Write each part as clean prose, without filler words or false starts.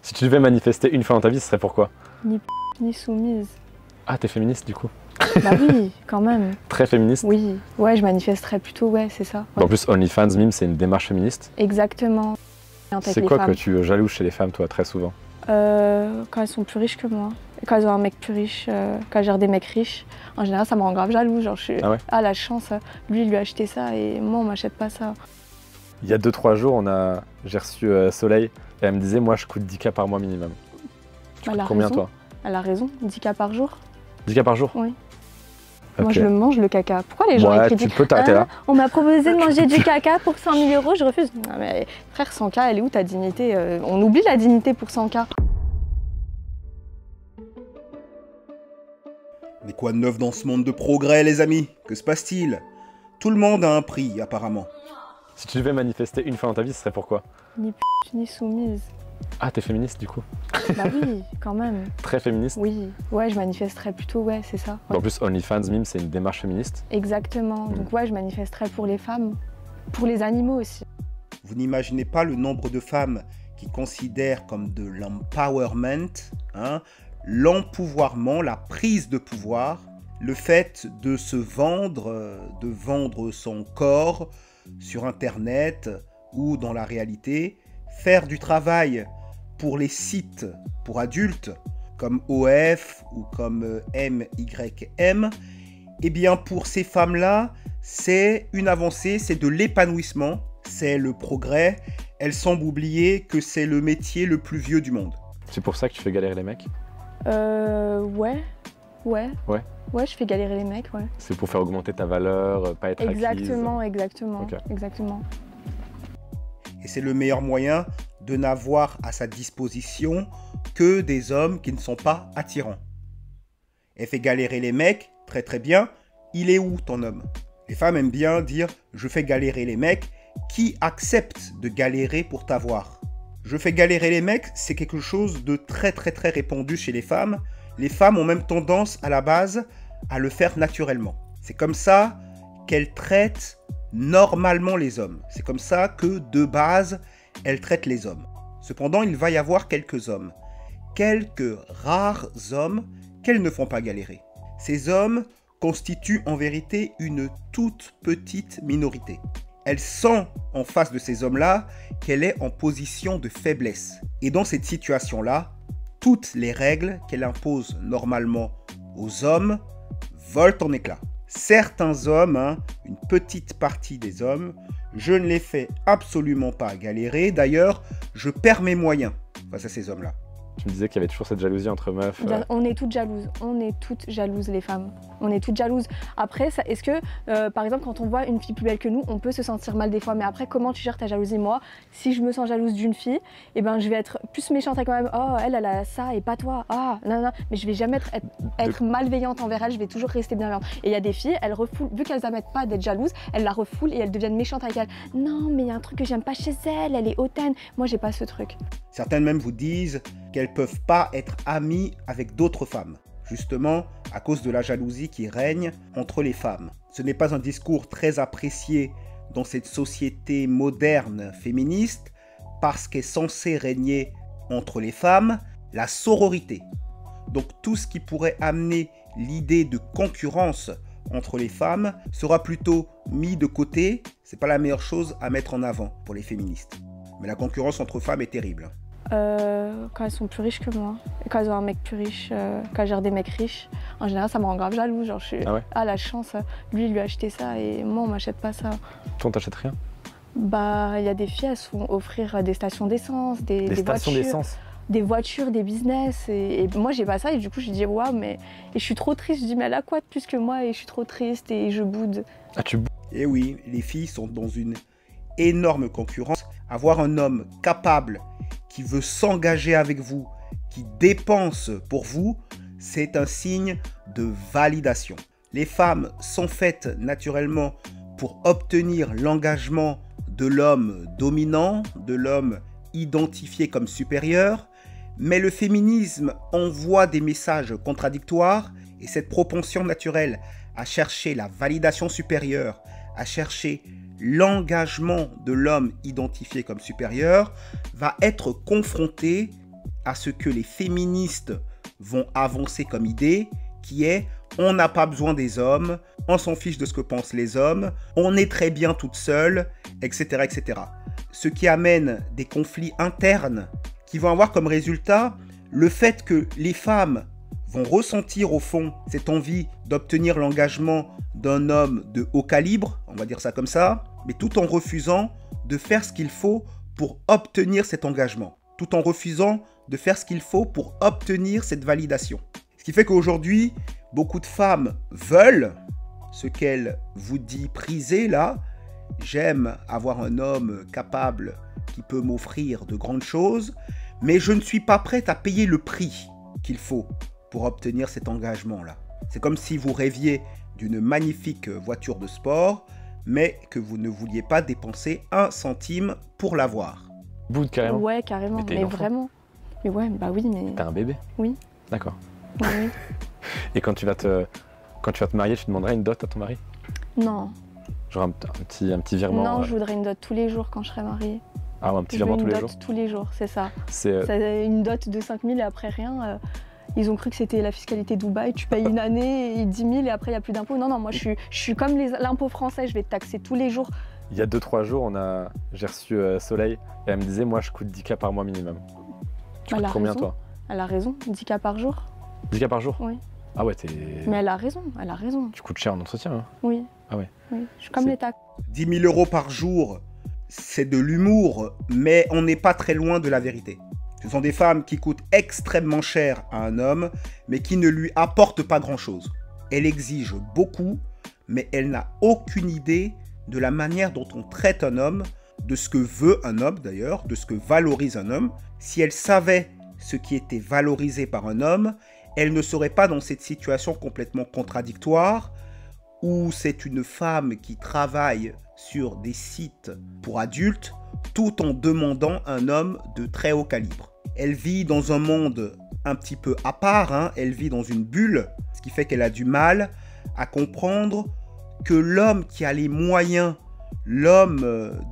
Si tu devais manifester une fois dans ta vie, ce serait pourquoi? Ni p ni soumise. Ah, t'es féministe du coup? Bah oui, quand même. Très féministe? Oui, ouais, je manifesterais plutôt, ouais, c'est ça. Ouais. En plus, OnlyFans, Mime, c'est une démarche féministe. Exactement. C'est quoi que tu jalouses chez les femmes, toi, très souvent? Quand elles sont plus riches que moi. Quand elles ont un mec plus riche, quand elles gèrent des mecs riches. En général, ça me rend grave jaloux. Genre, je suis Ah ouais? la chance, lui, il lui a acheté ça et moi, on m'achète pas ça. Il y a 2-3 jours, j'ai reçu Soleil et elle me disait, moi, je coûte 10K par mois minimum. Tu coûtes combien, toi? Elle a raison, 10K par jour. 10K par jour? Oui. Okay. Moi, je le mange, le caca. Pourquoi les gens ouais, critiquent? Tu peux t'arrêter là. On m'a proposé de manger du caca pour 100 000 €, je refuse. Non, mais frère, 100K, elle est où ta dignité? On oublie la dignité pour 100K. Mais quoi de neuf dans ce monde de progrès, les amis? Que se passe-t-il? Tout le monde a un prix, apparemment. Si tu devais manifester une fois dans ta vie, ce serait pourquoi? Ni p ni soumise. Ah, t'es féministe du coup? Bah oui, quand même. Très féministe? Oui, ouais, je manifesterais plutôt, ouais, c'est ça. Ouais. En plus, OnlyFans, Mime, c'est une démarche féministe. Exactement. Donc ouais, je manifesterais pour les femmes, pour les animaux aussi. Vous n'imaginez pas le nombre de femmes qui considèrent comme de l'empowerment, hein, l'empouvoirment, la prise de pouvoir, le fait de se vendre, de vendre son corps sur Internet ou dans la réalité, faire du travail pour les sites pour adultes comme OF ou comme MYM, eh bien pour ces femmes-là, c'est une avancée, c'est de l'épanouissement, c'est le progrès. Elles semblent oublier que c'est le métier le plus vieux du monde. C'est pour ça que tu fais galérer les mecs? Ouais. Ouais? Ouais, je fais galérer les mecs, ouais. C'est pour faire augmenter ta valeur, pas être Exactement, acquise. exactement, Okay. exactement. Et c'est le meilleur moyen de n'avoir à sa disposition que des hommes qui ne sont pas attirants. Elle fait galérer les mecs, très très bien. Il est où ton homme? Les femmes aiment bien dire « je fais galérer les mecs » qui acceptent de galérer pour t'avoir. Je fais galérer les mecs, c'est quelque chose de très très très répandu chez les femmes. Les femmes ont même tendance à la base à le faire naturellement. C'est comme ça qu'elles traitent normalement les hommes. C'est comme ça que de base, elles traitent les hommes. Cependant, il va y avoir quelques hommes, quelques rares hommes qu'elles ne font pas galérer. Ces hommes constituent en vérité une toute petite minorité. Elle sent en face de ces hommes-là qu'elle est en position de faiblesse. Et dans cette situation-là, toutes les règles qu'elle impose normalement aux hommes volent en éclats. Certains hommes, une petite partie des hommes, je ne les fais absolument pas galérer. D'ailleurs, je perds mes moyens face à ces hommes-là. Tu me disais qu'il y avait toujours cette jalousie entre meufs. On est toutes jalouses, les femmes. On est toutes jalouses. Après, est-ce que, par exemple, quand on voit une fille plus belle que nous, on peut se sentir mal des fois. Mais après, comment tu gères ta jalousie? Moi, si je me sens jalouse d'une fille, eh ben, je vais être plus méchante avec moi-même. Oh, elle a ça et pas toi. Ah, non, non. Mais je vais jamais être malveillante envers elle. Je vais toujours rester bienveillante. Et il y a des filles, elles refoulent, vu qu'elles n'admettent pas d'être jalouses, elles la refoulent et elles deviennent méchantes avec elle. Non, mais il y a un truc que j'aime pas chez elle. Elle est hautaine. Moi, j'ai pas ce truc. Certaines même vous disent qu'elles ne peuvent pas être amies avec d'autres femmes, justement à cause de la jalousie qui règne entre les femmes. Ce n'est pas un discours très apprécié dans cette société moderne féministe, parce qu'est censé régner entre les femmes la sororité. Donc tout ce qui pourrait amener l'idée de concurrence entre les femmes sera plutôt mis de côté. C'est pas la meilleure chose à mettre en avant pour les féministes. Mais la concurrence entre femmes est terrible. Quand elles sont plus riches que moi, quand elles ont un mec plus riche, quand elles gèrent des mecs riches, en général ça me rend grave jaloux. Genre, je suis la chance, lui il lui a acheté ça et moi on m'achète pas ça. Toi on t'achète rien? Bah il y a des filles, elles se font offrir des stations d'essence, des stations voitures, d'essence, des voitures, des business et moi j'ai pas ça et du coup je dis waouh mais et je suis trop triste. Je dis mais elle a quoi de plus que moi et je suis trop triste et je boude. Ah tu boudes? Et oui, les filles sont dans une énorme concurrence. Avoir un homme capable qui veut s'engager avec vous, qui dépense pour vous, c'est un signe de validation. Les femmes sont faites naturellement pour obtenir l'engagement de l'homme dominant, de l'homme identifié comme supérieur, mais le féminisme envoie des messages contradictoires et cette propension naturelle à chercher la validation supérieure, à chercher l'engagement de l'homme identifié comme supérieur, va être confrontée à ce que les féministes vont avancer comme idée, qui est on n'a pas besoin des hommes, on s'en fiche de ce que pensent les hommes, on est très bien toute seule, etc., etc. Ce qui amène des conflits internes qui vont avoir comme résultat le fait que les femmes vont ressentir au fond cette envie d'obtenir l'engagement d'un homme de haut calibre, on va dire ça comme ça, mais tout en refusant de faire ce qu'il faut pour obtenir cet engagement, tout en refusant de faire ce qu'il faut pour obtenir cette validation. Ce qui fait qu'aujourd'hui, beaucoup de femmes veulent ce qu'elles vous disent priser là. J'aime avoir un homme capable qui peut m'offrir de grandes choses, mais je ne suis pas prête à payer le prix qu'il faut pour obtenir cet engagement-là. C'est comme si vous rêviez d'une magnifique voiture de sport, mais que vous ne vouliez pas dépenser 1 centime pour l'avoir. Bout carrément. Ouais, carrément, mais vraiment. Mais ouais, bah oui, mais... T'as un bébé? Oui. D'accord. Oui. Et quand tu vas te marier, tu demanderais une dot à ton mari? Non. Genre un petit virement? Non, je voudrais une dot tous les jours quand je serai mariée. Ah ouais, un petit virement tous les jours? Tous les jours, c'est ça. C'est une dot de 5 000 et après rien. Ils ont cru que c'était la fiscalité Dubaï, tu payes une année et 10 000 et après il n'y a plus d'impôts. Non, non, moi je suis comme l'impôt français, je vais te taxer tous les jours. Il y a 2-3 jours, j'ai reçu Soleil et elle me disait, moi je coûte 10K par mois minimum. Tu coûtes combien toi? Elle a raison, 10K par jour. 10K par jour? Oui. Ah ouais, Mais elle a raison, elle a raison. Tu coûtes cher en entretien, hein? Oui. Ah ouais. Oui, je suis comme les taxes. 10 000 euros par jour, c'est de l'humour, mais on n'est pas très loin de la vérité. Ce sont des femmes qui coûtent extrêmement cher à un homme, mais qui ne lui apportent pas grand-chose. Elle exige beaucoup, mais elle n'a aucune idée de la manière dont on traite un homme, de ce que veut un homme d'ailleurs, de ce que valorise un homme. Si elle savait ce qui était valorisé par un homme, elle ne serait pas dans cette situation complètement contradictoire où c'est une femme qui travaille sur des sites pour adultes tout en demandant un homme de très haut calibre. Elle vit dans un monde un petit peu à part, hein. Elle vit dans une bulle, ce qui fait qu'elle a du mal à comprendre que l'homme qui a les moyens, l'homme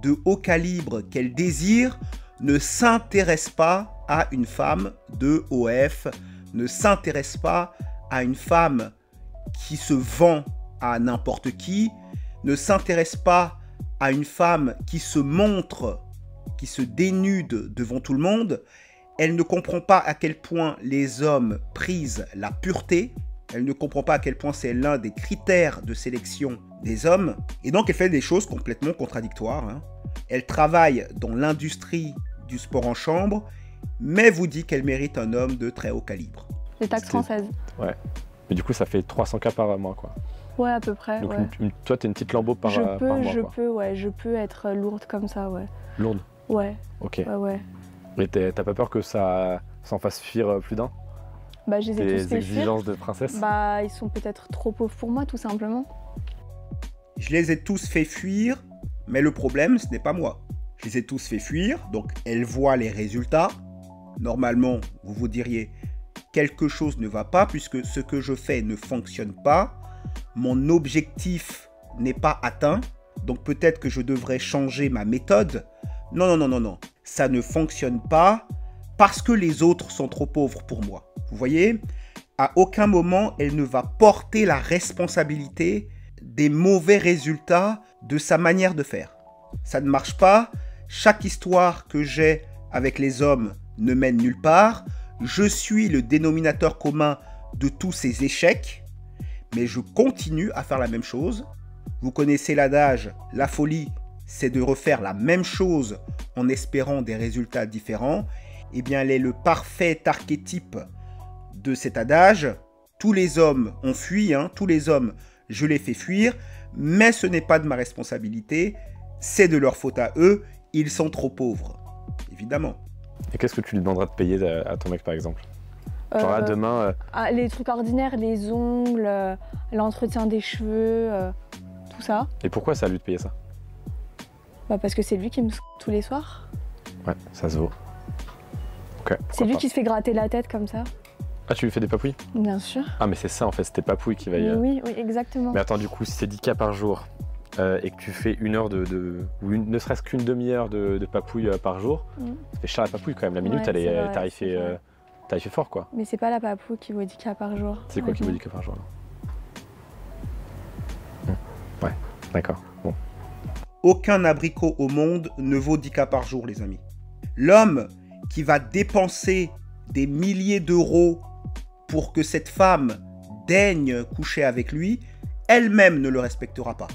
de haut calibre qu'elle désire, ne s'intéresse pas à une femme de OF, ne s'intéresse pas à une femme qui se vend à n'importe qui, ne s'intéresse pas à une femme qui se montre, qui se dénude devant tout le monde. Elle ne comprend pas à quel point les hommes prisent la pureté. Elle ne comprend pas à quel point c'est l'un des critères de sélection des hommes. Et donc, elle fait des choses complètement contradictoires, hein. Elle travaille dans l'industrie du sport en chambre, mais vous dit qu'elle mérite un homme de très haut calibre. Les taxes françaises. Ouais. Mais du coup, ça fait 300K par mois, quoi. Ouais, à peu près. Donc, ouais. Toi, t'es une petite lambeau par mois, quoi. Je peux être lourde comme ça, ouais. Lourde? Ouais. Ok. Ouais. Et t'as pas peur que ça s'en fasse fuir plus d'un? Bah, je les ai tous fait fuir. Tes exigences de princesse? Bah, ils sont peut-être trop pauvres pour moi, tout simplement. Je les ai tous fait fuir, mais le problème, ce n'est pas moi. Je les ai tous fait fuir, donc elles voient les résultats. Normalement, vous vous diriez, quelque chose ne va pas puisque ce que je fais ne fonctionne pas. Mon objectif n'est pas atteint, donc peut-être que je devrais changer ma méthode. Non, non, non, non, non. Ça ne fonctionne pas parce que les autres sont trop pauvres pour moi. Vous voyez, à aucun moment, elle ne va porter la responsabilité des mauvais résultats de sa manière de faire. Ça ne marche pas. Chaque histoire que j'ai avec les hommes ne mène nulle part. Je suis le dénominateur commun de tous ces échecs, mais je continue à faire la même chose. Vous connaissez l'adage, la folie, c'est de refaire la même chose en espérant des résultats différents. Eh bien, elle est le parfait archétype de cet adage. Tous les hommes ont fui, hein, tous les hommes, je les fais fuir, mais ce n'est pas de ma responsabilité, c'est de leur faute à eux, ils sont trop pauvres, évidemment. Et qu'est-ce que tu lui demanderas de payer à ton mec, par exemple? Genre là, demain... les trucs ordinaires, les ongles, l'entretien des cheveux, tout ça. Et pourquoi c'est à lui de payer ça? Bah parce que c'est lui qui me tous les soirs. Ouais, ça se vaut. Ok. C'est lui qui se fait gratter la tête comme ça. Ah, tu lui fais des papouilles? Bien sûr. Ah, mais c'est ça en fait, c'est tes papouilles qui va y... Oui, oui, exactement. Mais attends, du coup, si c'est 10K par jour, et que tu fais une heure ne serait-ce qu'une demi-heure de papouille par jour, ça fait cher la papouille quand même. La minute, elle est tarifée fort, quoi. Mais c'est pas la papouille qui vaut 10K par jour. C'est quoi qui vaut 10K par jour, là? Ouais, d'accord. Bon. Aucun abricot au monde ne vaut 10K par jour, les amis. L'homme qui va dépenser des milliers d'euros pour que cette femme daigne coucher avec lui, elle-même ne le respectera pas.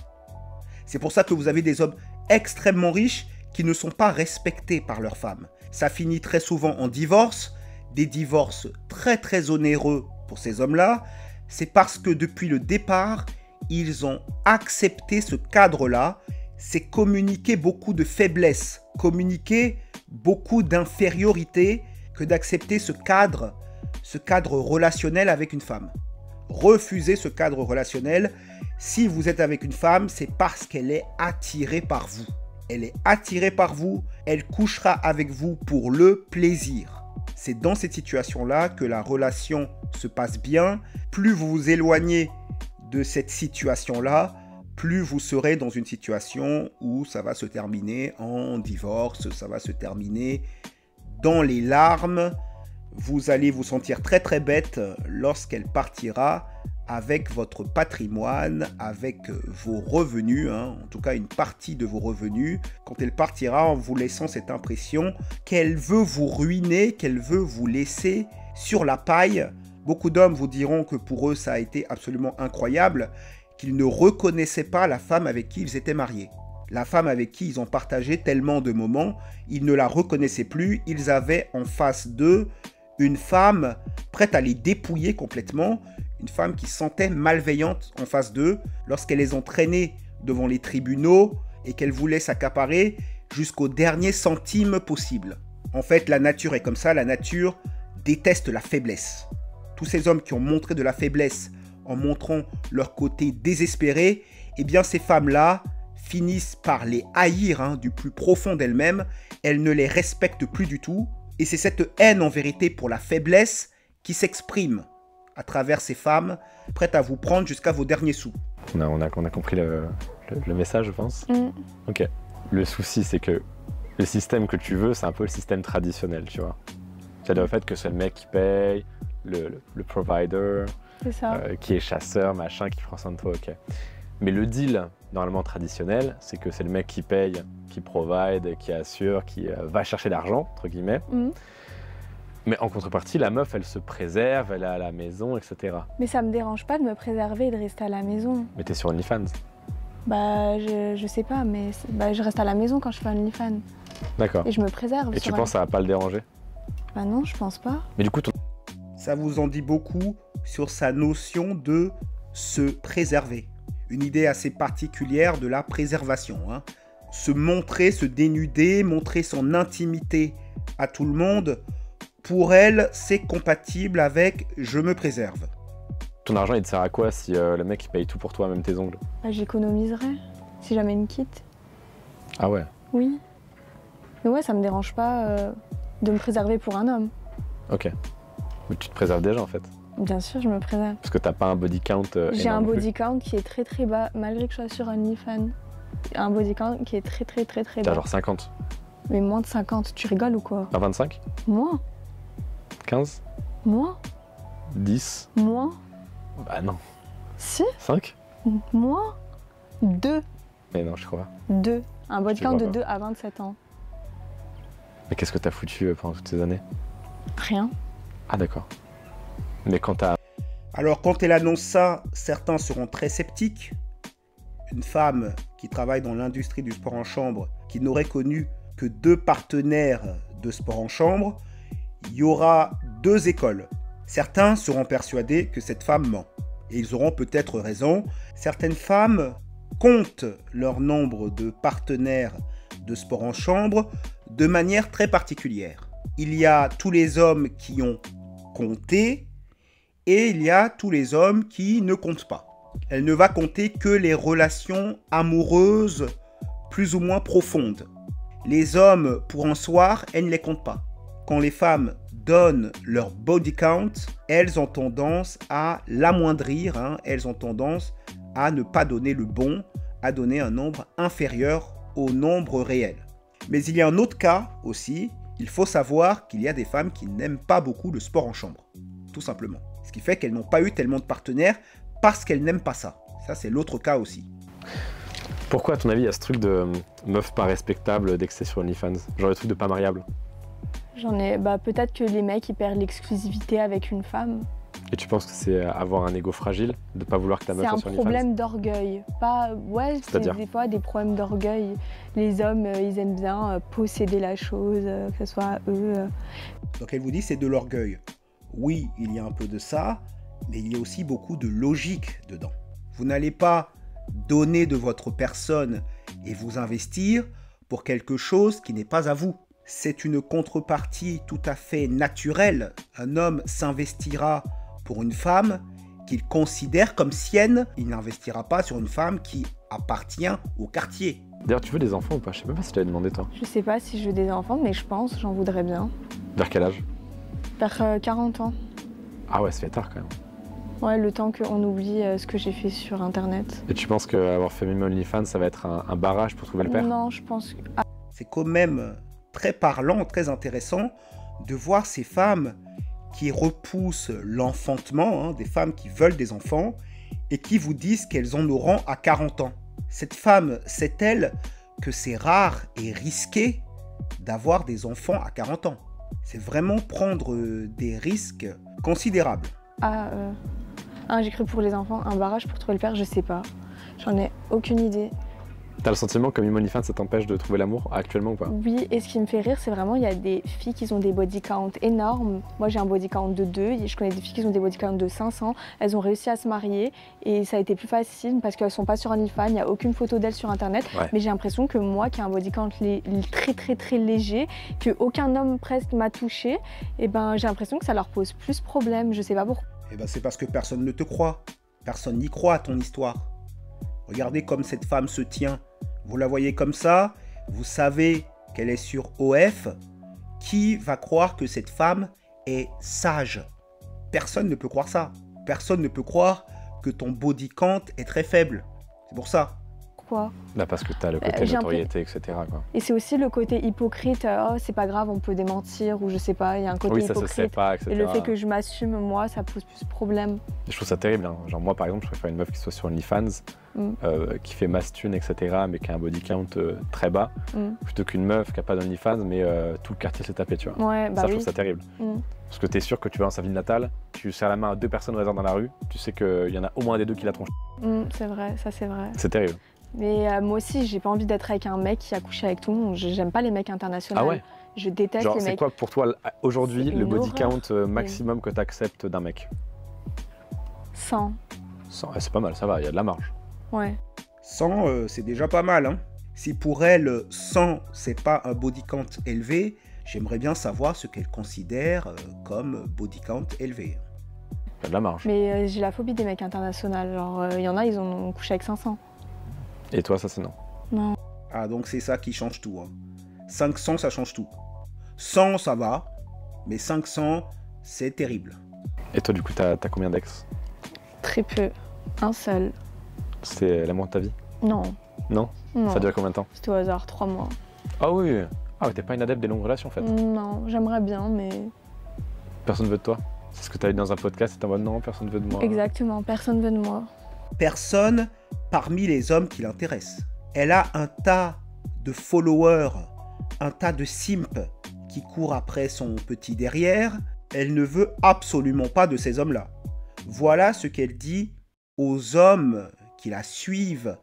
C'est pour ça que vous avez des hommes extrêmement riches qui ne sont pas respectés par leurs femmes. Ça finit très souvent en divorce, des divorces très très onéreux pour ces hommes-là. C'est parce que depuis le départ, ils ont accepté ce cadre-là. C'est communiquer beaucoup de faiblesse, communiquer beaucoup d'infériorité que d'accepter ce cadre relationnel avec une femme. Refusez ce cadre relationnel. Si vous êtes avec une femme, c'est parce qu'elle est attirée par vous. Elle est attirée par vous, elle couchera avec vous pour le plaisir. C'est dans cette situation-là que la relation se passe bien. Plus vous vous éloignez de cette situation-là, plus vous serez dans une situation où ça va se terminer en divorce, ça va se terminer dans les larmes. Vous allez vous sentir très très bête lorsqu'elle partira avec votre patrimoine, avec vos revenus, en tout cas une partie de vos revenus, quand elle partira en vous laissant cette impression qu'elle veut vous ruiner, qu'elle veut vous laisser sur la paille. Beaucoup d'hommes vous diront que pour eux ça a été absolument incroyable, qu'ils ne reconnaissaient pas la femme avec qui ils étaient mariés. La femme avec qui ils ont partagé tellement de moments, ils ne la reconnaissaient plus, ils avaient en face d'eux une femme prête à les dépouiller complètement, une femme qui se sentait malveillante en face d'eux lorsqu'elle les entraînait devant les tribunaux et qu'elle voulait s'accaparer jusqu'au dernier centime possible. En fait, la nature est comme ça, la nature déteste la faiblesse. Tous ces hommes qui ont montré de la faiblesse en montrant leur côté désespéré, eh bien ces femmes-là finissent par les haïr du plus profond d'elles-mêmes. Elles ne les respectent plus du tout. Et c'est cette haine en vérité pour la faiblesse qui s'exprime à travers ces femmes prêtes à vous prendre jusqu'à vos derniers sous. On a compris le message, je pense. Ok. Le souci, c'est que le système que tu veux, c'est un peu le système traditionnel, tu vois. C'est-à-dire le fait que c'est le mec qui paye, le provider, qui est chasseur, machin, qui prend soin de toi, ok. Mais le deal, normalement traditionnel, c'est que c'est le mec qui paye, qui provide, qui assure, qui va chercher l'argent, entre guillemets. Mais en contrepartie, la meuf, elle se préserve, elle est à la maison, etc. Mais ça me dérange pas de me préserver et de rester à la maison. Mais t'es sur OnlyFans? Bah, je sais pas, mais je reste à la maison quand je fais OnlyFans. D'accord. Et je me préserve. Et tu penses que ça va pas le déranger? Bah non, je pense pas. Mais du coup, ça vous en dit beaucoup sur sa notion de se préserver. Une idée assez particulière de la préservation. Se montrer, se dénuder, montrer son intimité à tout le monde, pour elle, c'est compatible avec « je me préserve ». Ton argent, il te sert à quoi si le mec il paye tout pour toi, même tes ongles? Bah, j'économiserais, si jamais il me quitte. Ah ouais? Oui. Mais ouais, ça me dérange pas de me préserver pour un homme. Ok. Mais tu te préserves déjà en fait? Bien sûr, je me préserve. Parce que t'as pas un body count J'ai un body count qui est très très bas, malgré que je sois sur OnlyFans. Un body count qui est très très très très bas. T'as genre 50? Mais moins de 50, tu rigoles ou quoi? À 25? Moins. 15? Moins. 10? Moins. Bah non. Si. 5? Moins. 2. Mais non, je crois. 2. Un body count de 2 à 27 ans. Mais qu'est-ce que t'as foutu pendant toutes ces années? Rien. Ah d'accord. Mais quand t'as... Alors quand elle annonce ça, certains seront très sceptiques. Une femme qui travaille dans l'industrie du sport en chambre, qui n'aurait connu que 2 partenaires de sport en chambre, il y aura 2 écoles. Certains seront persuadés que cette femme ment. Et ils auront peut-être raison. Certaines femmes comptent leur nombre de partenaires de sport en chambre de manière très particulière. Il y a tous les hommes qui ont compté et il y a tous les hommes qui ne comptent pas. Elle ne va compter que les relations amoureuses plus ou moins profondes. Les hommes, pour un soir, elle ne les compte pas. Quand les femmes donnent leur body count, elles ont tendance à l'amoindrir, elles ont tendance à ne pas donner le bon, à donner un nombre inférieur au nombre réel. Mais il y a un autre cas aussi, il faut savoir qu'il y a des femmes qui n'aiment pas beaucoup le sport en chambre, tout simplement. Ce qui fait qu'elles n'ont pas eu tellement de partenaires parce qu'elles n'aiment pas ça. Ça, c'est l'autre cas aussi. Pourquoi, à ton avis, il y a ce truc de meuf pas respectable dès que c'est sur OnlyFans? Genre le truc de pas mariable. J'en ai. Peut-être que les mecs ils perdent l'exclusivité avec une femme. Et tu penses que c'est avoir un ego fragile, de pas vouloir que ta meuf soit sur C'est un OnlyFans? problème d'orgueil. C'est des fois des problèmes d'orgueil. Les hommes, ils aiment bien posséder la chose, que ce soit eux. Donc elle vous dit c'est de l'orgueil. Oui, il y a un peu de ça, mais il y a aussi beaucoup de logique dedans. Vous n'allez pas donner de votre personne et vous investir pour quelque chose qui n'est pas à vous. C'est une contrepartie tout à fait naturelle. Un homme s'investira pour une femme qu'il considère comme sienne. Il n'investira pas sur une femme qui appartient au quartier. D'ailleurs, tu veux des enfants ou pas? Je sais même pas si tu l'avais demandé, toi. Je sais pas si je veux des enfants, mais je pense, j'en voudrais bien. Vers quel âge? Vers 40 ans. Ah ouais, ça fait tard quand même. Ouais, le temps qu'on oublie ce que j'ai fait sur Internet. Et tu penses qu'avoir fait Mime OnlyFans, ça va être un barrage pour trouver le père? Non, je pense que... C'est quand même très parlant, très intéressant de voir ces femmes qui repoussent l'enfantement, des femmes qui veulent des enfants et qui vous disent qu'elles en auront à 40 ans. Cette femme sait-elle que c'est rare et risqué d'avoir des enfants à 40 ans? C'est vraiment prendre des risques considérables. J'ai cru pour les enfants, un barrage pour trouver le père, je sais pas. J'en ai aucune idée. T'as le sentiment que Mime OnlyFans, ça t'empêche de trouver l'amour actuellement ou pas? Oui, et ce qui me fait rire, c'est vraiment, il y a des filles qui ont des body count énormes. Moi, j'ai un body count de 2, et je connais des filles qui ont des body count de 500. Elles ont réussi à se marier, et ça a été plus facile parce qu'elles sont pas sur OnlyFans, il n'y a aucune photo d'elles sur Internet. Ouais. Mais j'ai l'impression que moi, qui ai un body count très léger, qu'aucun homme presque m'a touchée, et ben, j'ai l'impression que ça leur pose plus problème, je sais pas pourquoi. Eh ben, c'est parce que personne ne te croit. Personne n'y croit à ton histoire. Regardez comme cette femme se tient. Vous la voyez comme ça, vous savez qu'elle est sur OF. Qui va croire que cette femme est sage? Personne ne peut croire ça. Personne ne peut croire que ton body count est très faible. C'est pour ça. Quoi? Là, parce que t'as le côté notoriété, etc. Quoi. Et c'est aussi le côté hypocrite. Oh, c'est pas grave, on peut démentir, ou je sais pas, il y a un côté hypocrite. Ça se sait pas, etc. Et le fait que je m'assume, moi, ça pose plus de problème. Je trouve ça terrible. Hein. Genre, moi, par exemple, je préfère une meuf qui soit sur OnlyFans, qui fait masse thune, etc., mais qui a un body count très bas, plutôt qu'une meuf qui a pas d'OnlyFans, mais tout le quartier s'est tapé, tu vois. Ouais, ça, je trouve ça terrible. Parce que t'es sûr que tu vas dans sa ville natale, tu serres la main à 2 personnes au hasard dans la rue, tu sais qu'il y en a au moins des 2 qui la tronchent. C'est vrai, ça c'est vrai. C'est terrible. Mais moi aussi, j'ai pas envie d'être avec un mec qui a couché avec tout le monde. J'aime pas les mecs internationaux. Ah ouais? Je déteste les mecs. C'est quoi pour toi aujourd'hui le body count maximum que tu acceptes d'un mec? 100. 100, c'est pas mal, ça va, il y a de la marge. Ouais. 100, c'est déjà pas mal. Hein. Si pour elle, 100, c'est pas un body count élevé, j'aimerais bien savoir ce qu'elle considère comme body count élevé. Il y a de la marge. Mais j'ai la phobie des mecs internationaux. Genre, il y en a, ils ont couché avec 500. Et toi, ça c'est non? Non. Ah, donc c'est ça qui change tout. Hein. 500, ça change tout. 100, ça va. Mais 500, c'est terrible. Et toi, du coup, t'as combien d'ex? Très peu. Un seul. C'est l'amour de ta vie? Non. Non? Non. Ça a duré combien de temps? C'était au hasard, 3 mois. Ah oui. Ah ouais, t'es pas une adepte des longues relations en fait? Non, j'aimerais bien, mais... Personne veut de toi? C'est ce que t'as dit dans un podcast et t'es en mode non, personne veut de moi. Exactement, personne veut de moi. Personne parmi les hommes qui l'intéressent. Elle a un tas de followers, un tas de simps qui courent après son petit derrière. Elle ne veut absolument pas de ces hommes-là. Voilà ce qu'elle dit aux hommes qui la suivent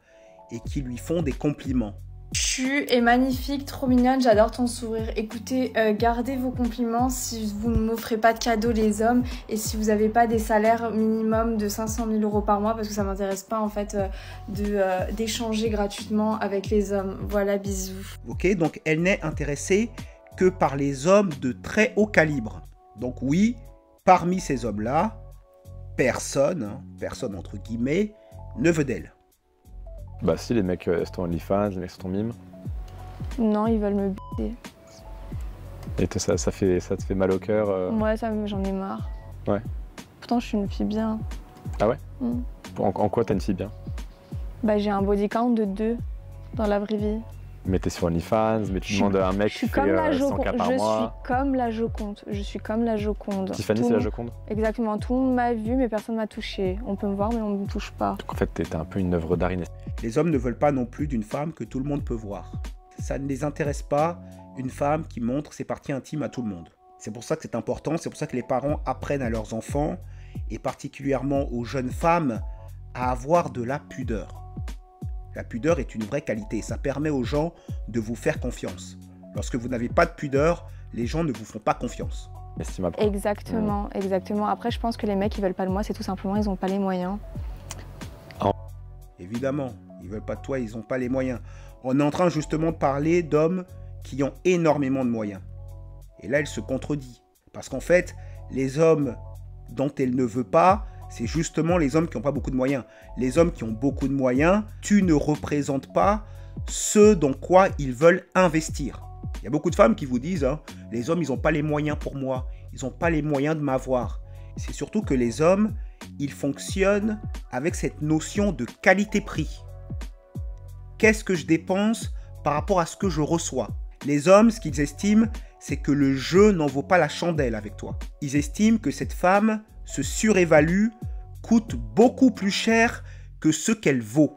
et qui lui font des compliments. Tu es magnifique, trop mignonne, j'adore ton sourire. Écoutez, gardez vos compliments si vous ne m'offrez pas de cadeaux les hommes et si vous n'avez pas des salaires minimum de 500 000 € par mois parce que ça m'intéresse pas en fait d'échanger gratuitement avec les hommes. Voilà, bisous. Ok, donc elle n'est intéressée que par les hommes de très haut calibre. Donc oui, parmi ces hommes-là, personne entre guillemets, ne veut d'elle. Bah si, les mecs sont OnlyFans, les mecs sont Mime. Non, ils veulent me b***er. Et ça te fait mal au cœur Ouais, j'en ai marre. Ouais. Pourtant, je suis une fille bien. Ah ouais? En quoi t'as une fille bien? Bah, j'ai un body count de 2 dans la vraie vie. Mais t'es sur OnlyFans, mais tu demandes à un mec qui fait 100K par mois. Je suis comme la Joconde. Je suis comme la Joconde. Tiffany, c'est la Joconde? Exactement. Tout le monde m'a vu, mais personne m'a touché. On peut me voir, mais on ne me touche pas. Donc en fait, t'es un peu une œuvre d'art inespérée. Les hommes ne veulent pas non plus d'une femme que tout le monde peut voir. Ça ne les intéresse pas, une femme qui montre ses parties intimes à tout le monde. C'est pour ça que c'est important, c'est pour ça que les parents apprennent à leurs enfants, et particulièrement aux jeunes femmes, à avoir de la pudeur. La pudeur est une vraie qualité, ça permet aux gens de vous faire confiance. Lorsque vous n'avez pas de pudeur, les gens ne vous font pas confiance. Estimable. Exactement, exactement. Après, je pense que les mecs, ils veulent pas de moi, c'est tout simplement, ils n'ont pas les moyens. Évidemment, ils veulent pas de toi, ils n'ont pas les moyens. On est en train justement de parler d'hommes qui ont énormément de moyens. Et là, elle se contredit. Parce qu'en fait, les hommes dont elle ne veut pas, c'est justement les hommes qui n'ont pas beaucoup de moyens. Les hommes qui ont beaucoup de moyens, tu ne représentes pas ce dans quoi ils veulent investir. Il y a beaucoup de femmes qui vous disent, hein, les hommes, ils n'ont pas les moyens pour moi. Ils n'ont pas les moyens de m'avoir. C'est surtout que les hommes, ils fonctionnent avec cette notion de qualité-prix. Qu'est-ce que je dépense par rapport à ce que je reçois? Les hommes, ce qu'ils estiment, c'est que le jeu n'en vaut pas la chandelle avec toi. Ils estiment que cette femme se surévalue, coûte beaucoup plus cher que ce qu'elle vaut.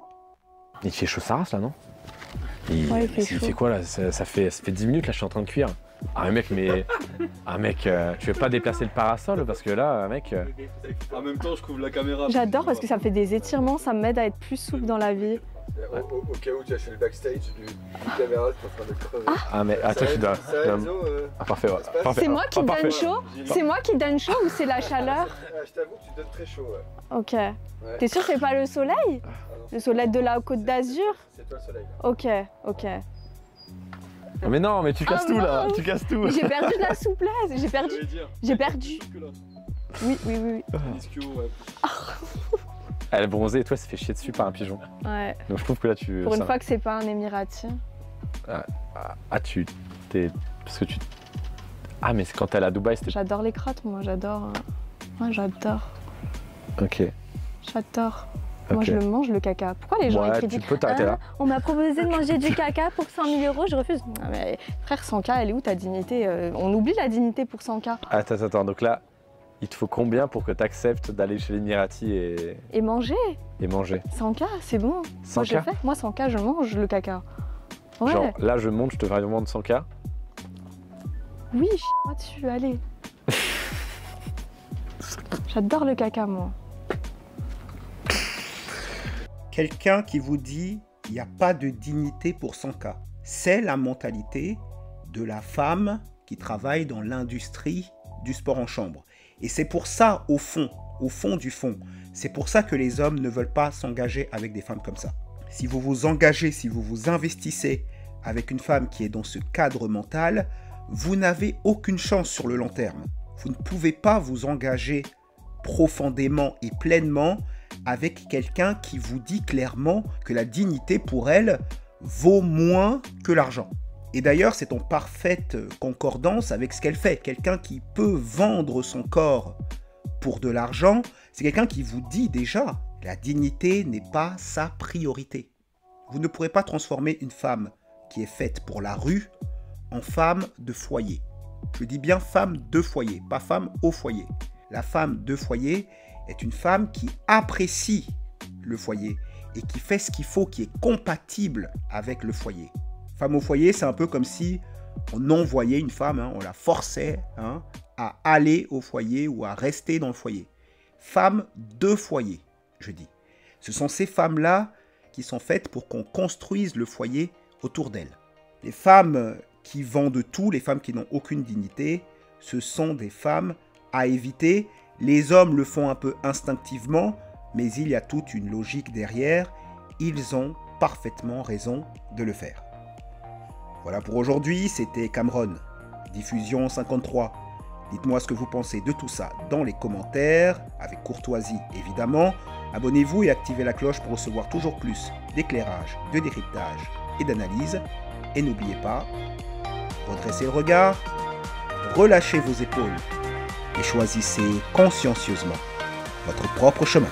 Il fait chaud sa race là, non? Il fait quoi là? Ça fait 10 minutes là, je suis en train de cuire. Ah mec, tu veux pas déplacer le parasol parce que là, mec... En même temps, je couvre la caméra. J'adore parce que ça me fait des étirements, ça m'aide à être plus souple dans la vie. Au cas où tu as fait le backstage du caméra, tu es en train de crever. Ah mais attends, tu dois... Ah parfait, ouais. C'est moi qui donne chaud? C'est moi qui donne chaud ou c'est la chaleur? Je t'avoue que tu donnes très chaud, ouais. Ok. T'es sûr que c'est pas le soleil? Le soleil de la Côte d'Azur? C'est toi le soleil. Ok, ok. Mais non, mais tu casses tout là, tu casses tout. J'ai perdu de la souplesse, j'ai perdu. Oui. Elle est bronzée et toi, ça fait chier dessus par un pigeon. Ouais. Donc je trouve que là, tu... Pour une fois que c'est pas un émirati. Parce que tu... Ah, mais c'est quand t'es allé à Dubaï, c'était... J'adore les crottes, moi, j'adore. Ouais, j'adore. Ok. J'adore. Moi, je le mange, le caca. Pourquoi les gens écrivent tu peux t'arrêter là. On m'a proposé de manger du caca pour 100 000 €, je refuse. Non, mais frère, 100K, elle est où ta dignité? On oublie la dignité pour 100K. Attends, donc là, il te faut combien pour que tu acceptes d'aller chez l'Emirati et manger? Et manger. 100K, c'est bon. 100K? Moi, je le fais. Moi, 100K, je mange le caca. Ouais. Genre, là, je monte, je te fais vraiment de 100K? Oui, moi dessus, allez. J'adore le caca, moi. Quelqu'un qui vous dit il n'y a pas de dignité pour 100K. C'est la mentalité de la femme qui travaille dans l'industrie du sport en chambre. Et c'est pour ça, au fond du fond, c'est pour ça que les hommes ne veulent pas s'engager avec des femmes comme ça. Si vous vous engagez, si vous vous investissez avec une femme qui est dans ce cadre mental, vous n'avez aucune chance sur le long terme. Vous ne pouvez pas vous engager profondément et pleinement avec quelqu'un qui vous dit clairement que la dignité pour elle vaut moins que l'argent. Et d'ailleurs, c'est en parfaite concordance avec ce qu'elle fait. Quelqu'un qui peut vendre son corps pour de l'argent, c'est quelqu'un qui vous dit déjà la dignité n'est pas sa priorité. Vous ne pourrez pas transformer une femme qui est faite pour la rue en femme de foyer. Je dis bien femme de foyer, pas femme au foyer. La femme de foyer est une femme qui apprécie le foyer et qui fait ce qu'il faut, qui est compatible avec le foyer. Femme au foyer, c'est un peu comme si on envoyait une femme, on la forçait à aller au foyer ou à rester dans le foyer. Femme de foyer, je dis. Ce sont ces femmes-là qui sont faites pour qu'on construise le foyer autour d'elles. Les femmes qui vendent tout, les femmes qui n'ont aucune dignité, ce sont des femmes à éviter. Les hommes le font un peu instinctivement, mais il y a toute une logique derrière. Ils ont parfaitement raison de le faire. Voilà pour aujourd'hui, c'était Cameron, diffusion 53. Dites-moi ce que vous pensez de tout ça dans les commentaires, avec courtoisie évidemment. Abonnez-vous et activez la cloche pour recevoir toujours plus d'éclairage, de décryptage et d'analyse. Et n'oubliez pas, redressez le regard, relâchez vos épaules et choisissez consciencieusement votre propre chemin.